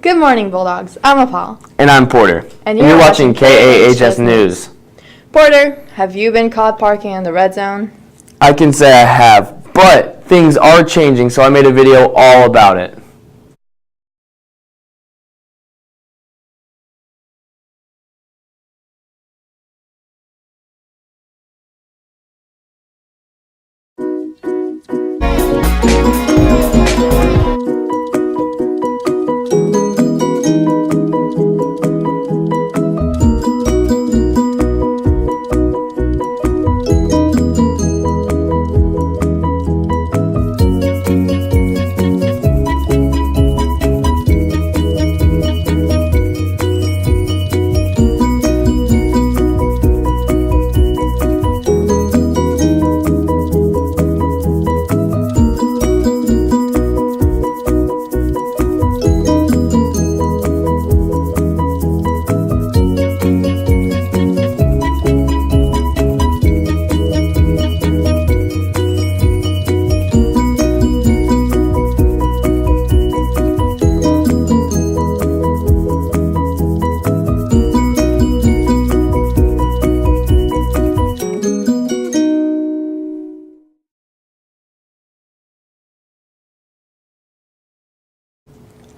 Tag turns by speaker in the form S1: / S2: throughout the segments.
S1: Good morning, Bulldogs. I'm Apal.
S2: And I'm Porter.
S1: And
S2: you're watching KAHS News.
S1: Porter, have you been caught parking in the red zone?
S2: I can say I have, but things are changing, so I made a video all about it.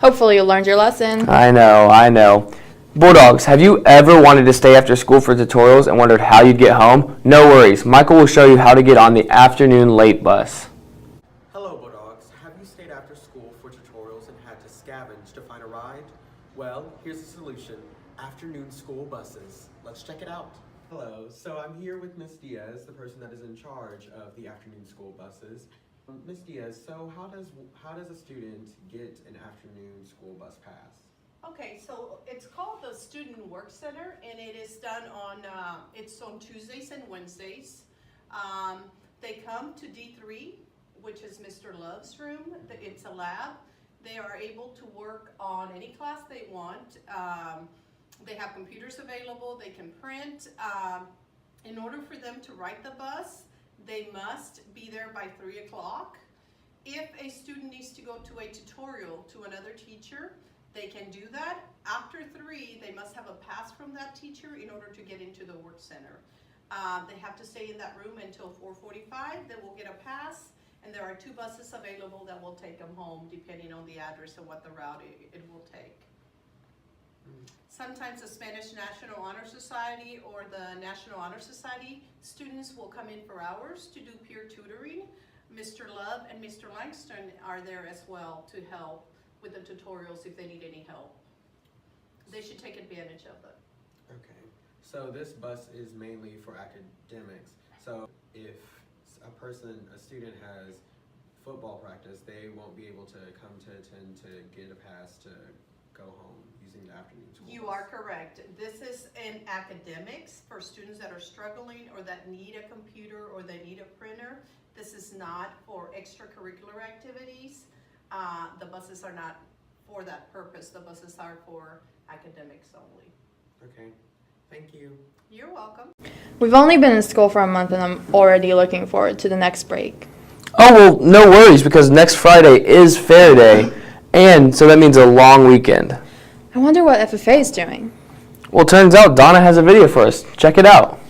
S1: Hopefully you learned your lesson.
S2: I know. Bulldogs, have you ever wanted to stay after school for tutorials and wondered how you'd get home? No worries, Michael will show you how to get on the afternoon late bus.
S3: Hello, Bulldogs. Have you stayed after school for tutorials and had to scavenge to find a ride? Well, here's the solution. Afternoon school buses. Let's check it out. Hello, so I'm here with Miss Diaz, the person that is in charge of the afternoon school buses. Miss Diaz, so how does a student get an afternoon school bus pass?
S4: Okay, so it's called the Student Work Center, and it is done on it's on Tuesdays and Wednesdays. They come to D3, which is Mr. Love's room. It's a lab. They are able to work on any class they want. They have computers available. They can print. In order for them to ride the bus, they must be there by 3 o'clock. If a student needs to go to a tutorial to another teacher, they can do that. After 3, they must have a pass from that teacher in order to get into the work center. They have to stay in that room until 4:45. They will get a pass, and there are 2 buses available that will take them home depending on the address and what the route it will take. Sometimes the Spanish National Honor Society or the National Honor Society students will come in for hours to do peer tutoring. Mr. Love and Mr. Langston are there as well to help with the tutorials if they need any help. They should take advantage of it.
S3: Okay, so this bus is mainly for academics. So if a student has football practice, they won't be able to come to attend to get a pass to go home using the afternoon school
S4: You
S3: bus.
S4: are correct. This is in academics for students that are struggling or that need a computer or they need a printer. This is not for extracurricular activities. The buses are not for that purpose. The buses are for academics only.
S3: Okay, thank you.
S4: You're welcome.
S1: We've only been in school for a month and I'm already looking forward to the next break.
S2: Oh, well, no worries, because next Friday is Fair Day, and so that means a long weekend.
S1: I wonder what FFA is doing.
S2: Well, turns out Donna has a video for us. Check it out.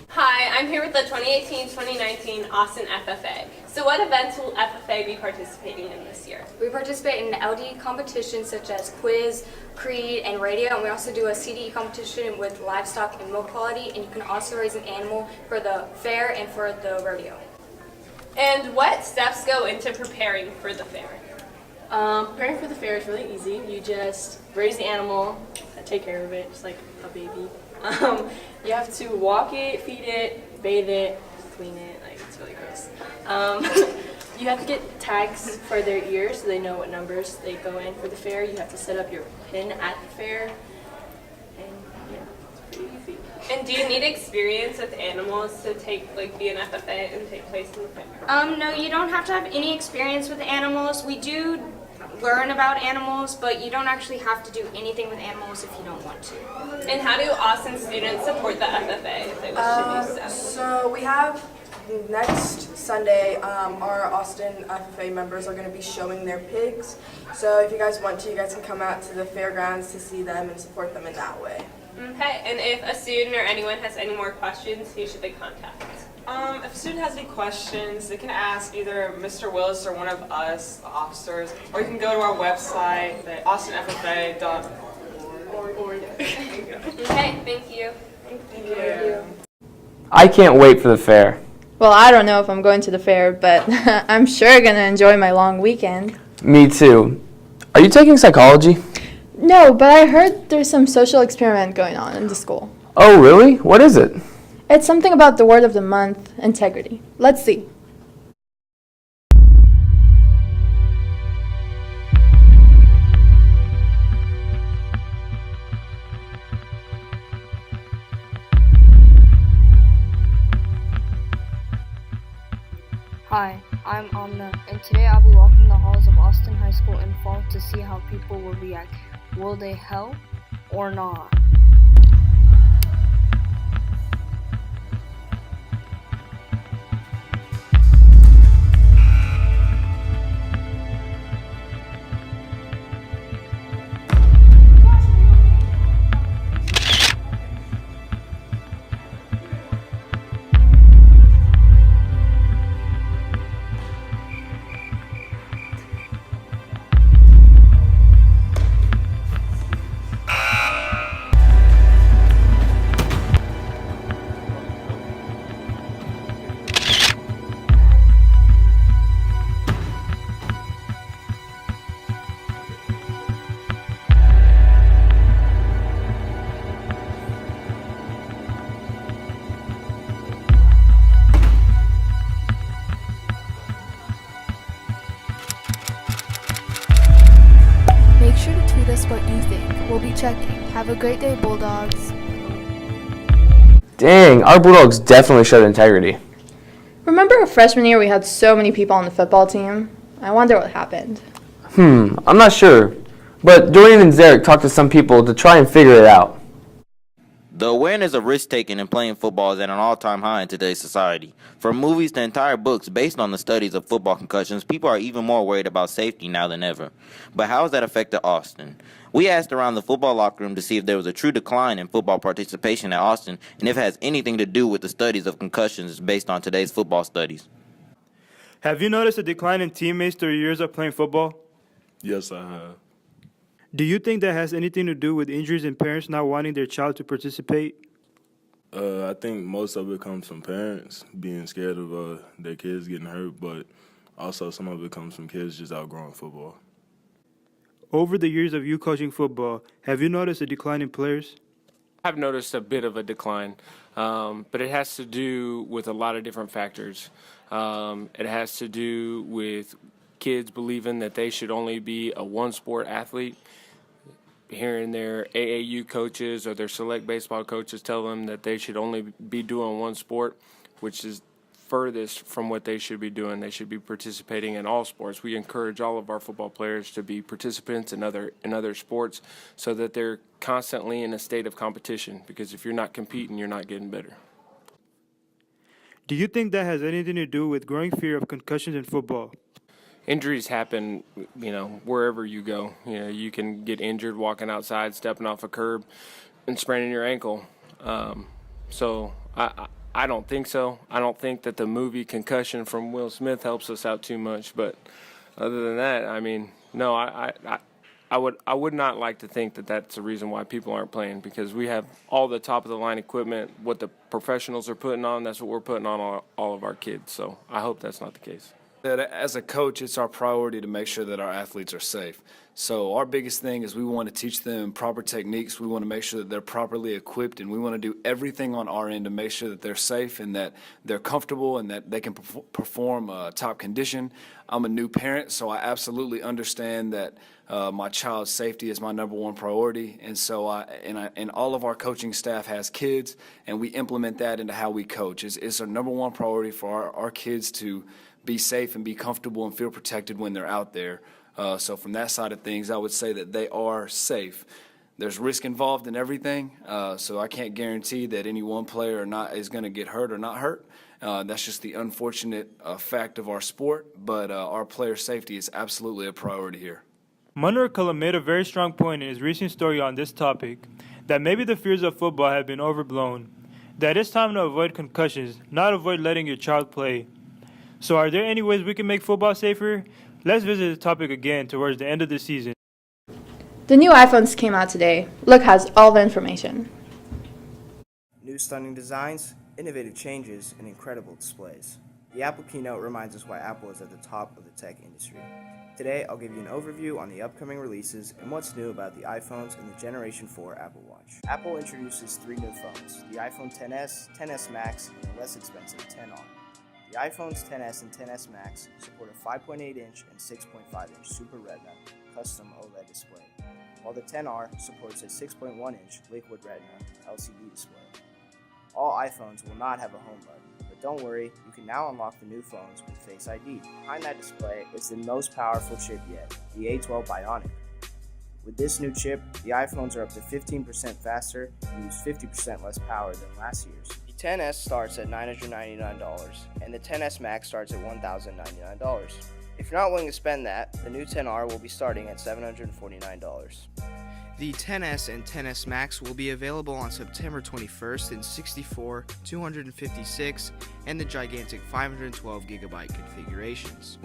S5: Hi, I'm here with the 2018-2019 Austin FFA. So what events will FFA be participating in this year?
S6: We participate in LD competitions such as quiz, creed, and radio, and we also do a CDE competition with livestock and milk quality, and you can also raise an animal for the fair and for the rodeo.
S5: And what steps go into preparing for the fair?
S7: Preparing for the fair is really easy. You just raise the animal, take care of it, just like a baby. You have to walk it, feed it, bathe it, clean it, like it's really gross. You have to get tags for their ears so they know what numbers they go in for the fair. You have to set up your pin at the fair, and yeah, it's pretty easy.
S5: And do you need experience with animals to be an FFA and take place in the fair?
S6: No, you don't have to have any experience with animals. We do learn about animals, but you don't actually have to do anything with animals if you don't want to.
S5: And how do Austin students support the FFA if they wish to do so?
S8: So we have next Sunday, our Austin FFA members are going to be showing their pigs. So if you guys want to, you guys can come out to the fairgrounds to see them and support them in that way.
S5: Okay, and if a student or anyone has any more questions, who should they contact?
S9: If a student has any questions, they can ask either Mr. Willis or one of us, the officers, or you can go to our website at austinffa.org.
S5: Okay, thank you.
S9: Thank you.
S2: I can't wait for the fair.
S1: Well, I don't know if I'm going to the fair, but I'm sure going to enjoy my long weekend.
S2: Me too. Are you taking psychology?
S1: No, but I heard there's some social experiment going on in the school.
S2: Oh, really? What is it?
S1: It's something about the word of the month, integrity. Let's see.
S10: Hi, I'm Amna, and today I'll be walking the halls of Austin High School in fall to see how people will react. Will they help or not?
S11: Make sure to tweet us what you think. We'll be checking. Have a great day, Bulldogs.
S2: Dang, our Bulldogs definitely showed integrity.
S1: Remember our freshman year we had so many people on the football team? I wonder what happened.
S2: I'm not sure. But Dorian and Zarek talked to some people to try and figure it out.
S12: The awareness of risk-taking and playing football is at an all-time high in today's society. From movies to entire books based on the studies of football concussions, people are even more worried about safety now than ever. But how has that affected Austin? We asked around the football locker room to see if there was a true decline in football participation at Austin and if it has anything to do with the studies of concussions based on today's football studies.
S13: Have you noticed a decline in teammates through years of playing football?
S14: Yes, I have.
S13: Do you think that has anything to do with injuries and parents not wanting their child to participate?
S14: I think most of it comes from parents being scared of their kids getting hurt, but also some of it comes from kids just outgrowing football.
S13: Over the years of you coaching football, have you noticed a decline in players?
S15: I've noticed a bit of a decline, but it has to do with a lot of different factors. It has to do with kids believing that they should only be a one-sport athlete, hearing their AAU coaches or their select baseball coaches tell them that they should only be doing one sport, which is furthest from what they should be doing. They should be participating in all sports. We encourage all of our football players to be participants in other sports so that they're constantly in a state of competition, because if you're not competing, you're not getting better.
S13: Do you think that has anything to do with growing fear of concussions in football?
S15: Injuries happen, wherever you go. You can get injured walking outside, stepping off a curb, and spraining your ankle. So I don't think so. I don't think that the movie Concussion from Will Smith helps us out too much. But other than that, no, I would not like to think that that's the reason why people aren't playing, because we have all the top of the line equipment. What the professionals are putting on, that's what we're putting on all of our kids. So I hope that's not the case.
S16: As a coach, it's our priority to make sure that our athletes are safe. So our biggest thing is we want to teach them proper techniques. We want to make sure that they're properly equipped, and we want to do everything on our end to make sure that they're safe and that they're comfortable and that they can perform top condition. I'm a new parent, so I absolutely understand that my child's safety is my number one priority, and so and all of our coaching staff has kids, and we implement that into how we coach. It's our number one priority for our kids to be safe and be comfortable and feel protected when they're out there. So from that side of things, I would say that they are safe. There's risk involved in everything, so I can't guarantee that any one player is going to get hurt or not hurt. That's just the unfortunate fact of our sport, but our player safety is absolutely a priority here.
S13: Munro Cullen made a very strong point in his recent story on this topic, that maybe the fears of football have been overblown, that it's time to avoid concussions, not avoid letting your child play. So are there any ways we can make football safer? Let's visit the topic again towards the end of the season.
S1: The new iPhones came out today. Look has all the information.
S17: New stunning designs, innovative changes, and incredible displays. The Apple keynote reminds us why Apple is at the top of the tech industry. Today, I'll give you an overview on the upcoming releases and what's new about the iPhones and the Generation 4 Apple Watch. Apple introduces 3 new phones, the iPhone XS, XS Max, and the less expensive XR. The iPhones XS and XS Max support a 5.8-inch and 6.5-inch Super Retina custom OLED display, while the XR supports a 6.1-inch Liquid Retina LCD display. All iPhones will not have a home button, but don't worry, you can now unlock the new phones with Face ID. Behind that display is the most powerful chip yet, the A12 Bionic. With this new chip, the iPhones are up to 15% faster and use 50% less power than last year's. The XS starts at $999, and the XS Max starts at $1,099. If you're not willing to spend that, the new XR will be starting at $749. The XS and XS Max will be available on September 21st in 64, 256, and the gigantic 512GB configurations,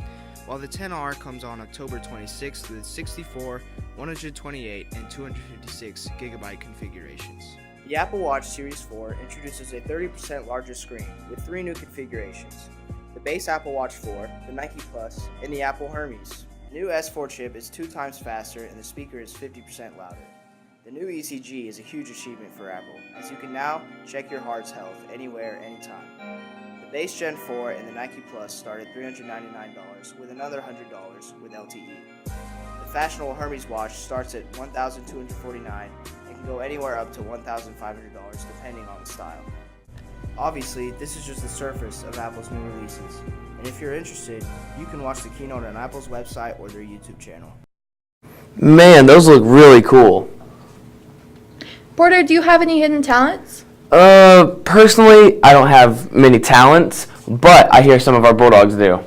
S17: while the XR comes on October 26th with 64, 128, and 256GB configurations. The Apple Watch Series 4 introduces a 30% larger screen with 3 new configurations: the base Apple Watch 4, the Nike Plus, and the Apple Hermes. The new S4 chip is 2 times faster and the speaker is 50% louder. The new ECG is a huge achievement for Apple, as you can now check your heart's health anywhere, anytime. The base Gen 4 and the Nike Plus start at $399 with another $100 with LTE. The fashionable Hermes watch starts at $1,249 and can go anywhere up to $1,500 depending on the style. Obviously, this is just the surface of Apple's new releases, and if you're interested, you can watch the keynote on Apple's website or their YouTube channel.
S2: Man, those look really cool.
S1: Porter, do you have any hidden talents?
S2: Personally, I don't have many talents, but I hear some of our Bulldogs do.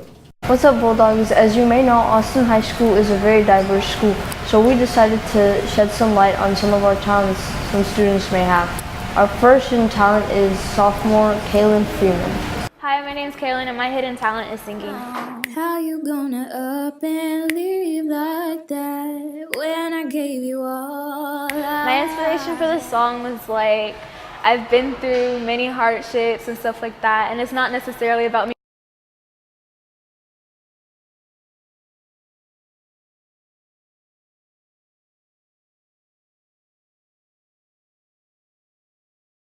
S10: What's up, Bulldogs? As you may know, Austin High School is a very diverse school, so we decided to shed some light on some of our talents some students may have. Our first hidden talent is sophomore Kaylin Freeman.
S18: Hi, my name's Kaylin, and my hidden talent is singing.
S19: How you gonna up and leave like that when I gave you all
S18: My inspiration for this song was like, I've been through many hardships and stuff like that, and it's not necessarily about me.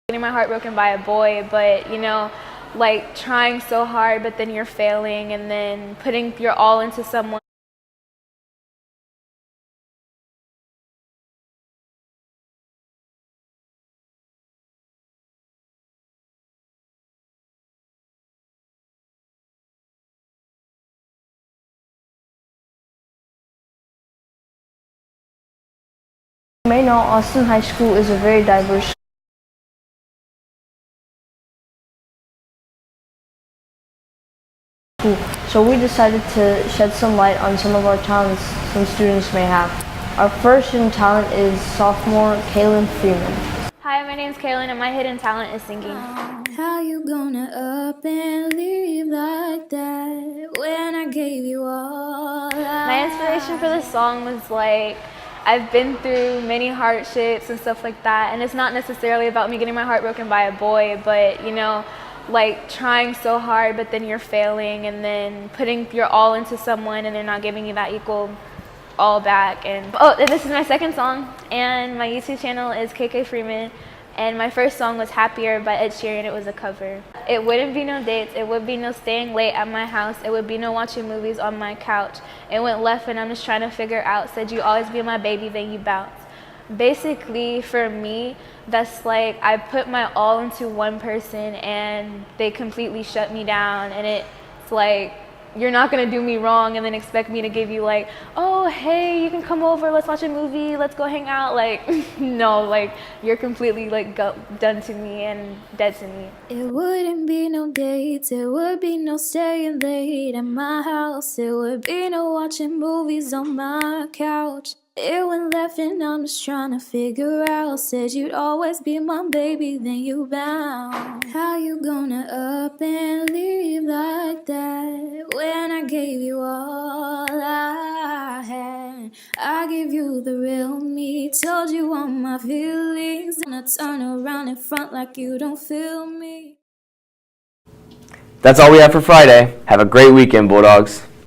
S18: Getting my heart broken by a boy, but you know, like trying so hard, but then you're failing, and then putting your all into someone.
S10: You may know Austin High School is a very diverse school, so we decided to shed some light on some of our talents some students may have. Our first hidden talent is sophomore Kaylin Freeman.
S18: Hi, my name's Kaylin, and my hidden talent is singing.
S19: How you gonna up and leave like that when I gave you all
S18: My inspiration for this song was like, I've been through many hardships and stuff like that, and it's not necessarily about me getting my heart broken by a boy, but you know, like trying so hard, but then you're failing, and then putting your all into someone, and they're not giving you that equal all back. And this is my second song, and my YouTube channel is KK Freeman, and my first song was Happier by Ed Sheeran. It was a cover. It wouldn't be no dates, it would be no staying late at my house, it would be no watching movies on my couch. It went left and I'm just trying to figure out, said you always be my baby, then you bounce. Basically, for me, that's like I put my all into one person and they completely shut me down, and it's like you're not going to do me wrong and then expect me to give you like, oh, hey, you can come over, let's watch a movie, let's go hang out. Like, no, like, you're completely like done to me and dead to me.
S19: It wouldn't be no dates, it would be no staying late at my house, it would be no watching movies on my couch. It went left and I'm just trying to figure out. Said you'd always be my baby, then you bound. How you gonna up and leave like that when I gave you all I had? I gave you the real me, told you all my feelings, and I turn around in front like you don't feel me.
S2: That's all we have for Friday. Have a great weekend, Bulldogs.